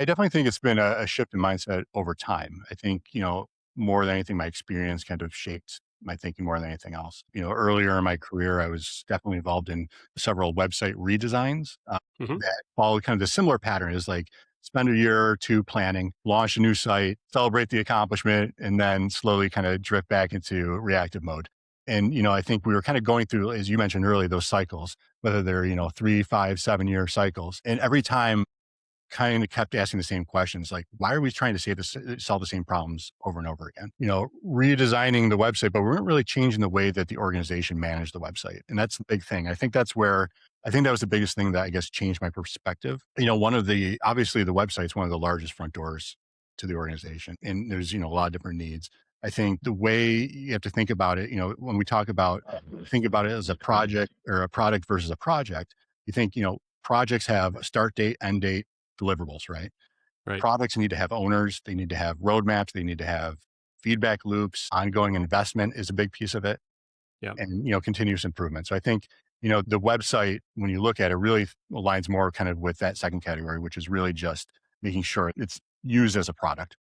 I definitely think it's been a shift in mindset over time. I think, more than anything, my experience kind of shaped my thinking more than anything else. Earlier in my career, I was definitely involved in several website redesigns Hmm. that followed kind of the similar pattern is like spend a year or two planning, launch a new site, celebrate the accomplishment, and then slowly kind of drift back into reactive mode. And, I think we were kind of going through, as you mentioned earlier, those cycles, whether they're, 3, 5, 7 year cycles. And every time kind of kept asking the same questions, like, why are we trying to solve the same problems over and over again? Redesigning the website, but we weren't really changing the way that the organization managed the website. And that's the big thing. I think that was the biggest thing that I guess changed my perspective. Obviously the website's one of the largest front doors to the organization. And there's, a lot of different needs. I think the way you have to think about it, when we think about it as a project or a product versus a project, you think, projects have a start date, end date, deliverables, right? Right. Products need to have owners, they need to have roadmaps, they need to have feedback loops, ongoing investment is a big piece of it, Yeah. and continuous improvement. So I think, the website, when you look at it, really aligns more kind of with that second category, which is really just making sure it's used as a product.